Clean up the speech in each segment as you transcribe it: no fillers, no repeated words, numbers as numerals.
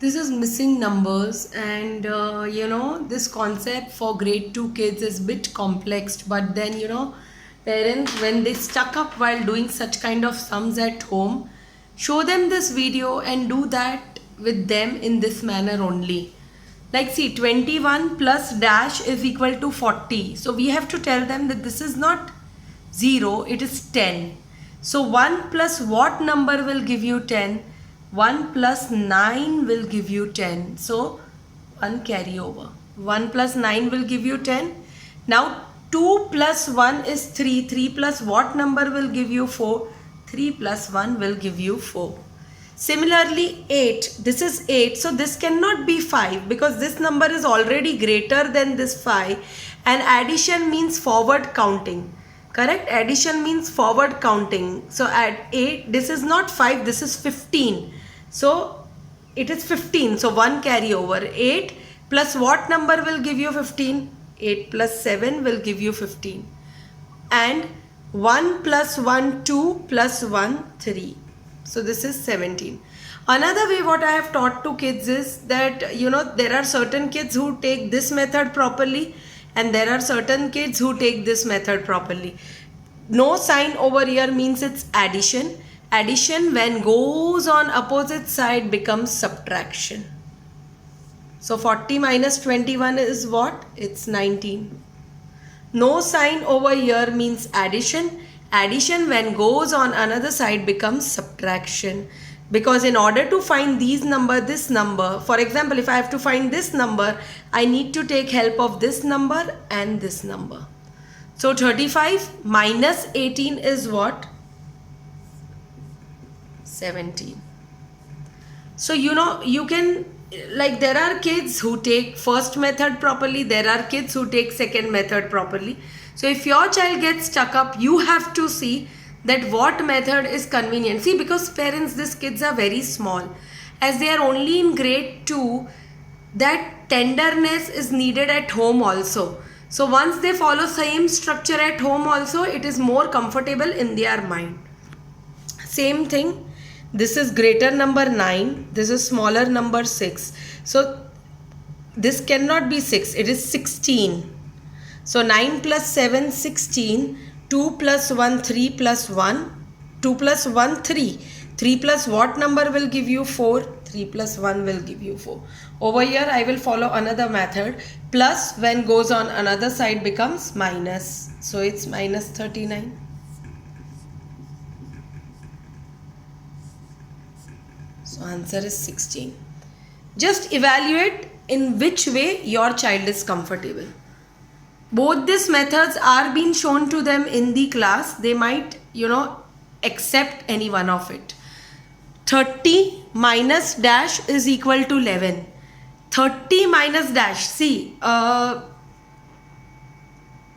This is missing numbers, and this concept for grade 2 kids is bit complex, but then parents, when they stuck up while doing such kind of sums at home, show them this video and do that with them in this manner only. Like, see, 21 plus dash is equal to 40. So we have to tell them that this is not 0, it is 10. So 1 plus what number will give you 10? 1 plus 9 will give you 10. So 1 carry over. 1 plus 9 will give you 10. Now 2 plus 1 is 3. 3 plus what number will give you 4? 3 plus 1 will give you 4. Similarly, 8. This is 8. So this cannot be 5 because this number is already greater than this 5. And addition means forward counting. Correct? Addition means forward counting. So at 8, this is not 5, this is 15. So it is 15. So 1 carry over. 8 plus what number will give you 15? 8 plus 7 will give you 15. And 1 plus 1, 2 plus 1, 3. So this is 17. Another way what I have taught to kids is that, there are certain kids who take this method properly and there are certain kids who take this method properly. No sign over here means it's addition. Addition when goes on opposite side becomes subtraction. So 40 minus 21 is what? It's 19. No sign over here means addition. Addition when goes on another side becomes subtraction. Because in order to find this number, for example, if I have to find this number, I need to take help of this number and this number. So 35 minus 18 is what? 17. So you can, like, there are kids who take first method properly, there are kids who take second method properly. So if your child gets stuck up, you have to see that what method is convenient. See, because parents, these kids are very small. As they are only in grade 2, that tenderness is needed at home also. So once they follow same structure at home also, it is more comfortable in their mind. Same thing. This is greater number 9. This is smaller number 6. So this cannot be 6. It is 16. So 9 plus 7, 16. 2 plus 1, 3 plus 1. 2 plus 1, 3. 3 plus what number will give you 4? 3 plus 1 will give you 4. Over here I will follow another method. Plus when goes on another side becomes minus. So it's minus 39. So answer is 16. Just evaluate in which way your child is comfortable. Both these methods are being shown to them in the class. They might, accept any one of it. 30 minus dash is equal to 11. 30 minus dash. See,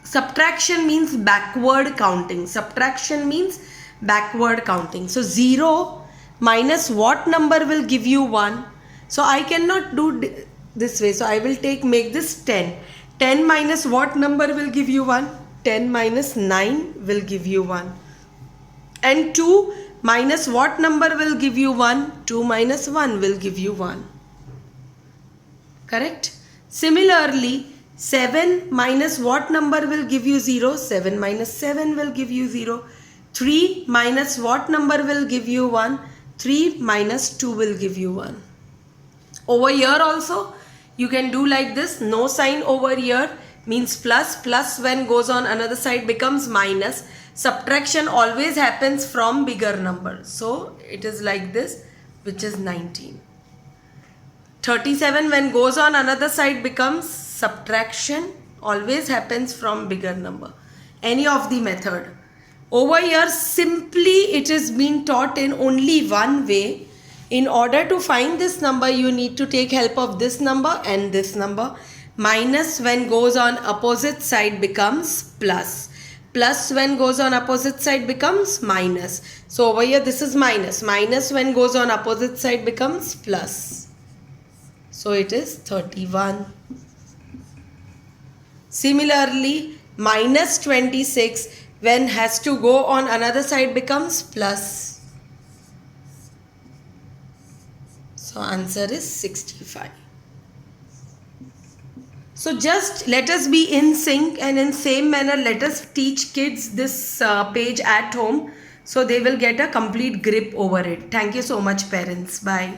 subtraction means backward counting. Subtraction means backward counting. So 0 minus what number will give you 1? So I cannot do this way. So I will make this 10. 10 minus what number will give you 1? 10 minus 9 will give you 1. And 2 minus what number will give you 1? 2 minus 1 will give you 1. Correct? Similarly, 7 minus what number will give you 0? 7 minus 7 will give you 0. 3 minus what number will give you 1? 3 minus 2 will give you 1. Over here also, you can do like this. No sign over here means plus. Plus when goes on another side becomes minus. Subtraction always happens from bigger number. So it is like this, which is 19. 37 when goes on another side becomes subtraction. Always happens from bigger number. Any of the method. Over here simply it is being taught in only one way. In order to find this number, you need to take help of this number and this number. Minus when goes on opposite side becomes plus. Plus when goes on opposite side becomes minus. So over here this is minus. Minus when goes on opposite side becomes plus. So it is 31. Similarly, minus 26 when has to go on another side becomes plus. So answer is 65. So just let us be in sync, and in same manner let us teach kids this page at home, so they will get a complete grip over it. Thank you so much, parents. Bye.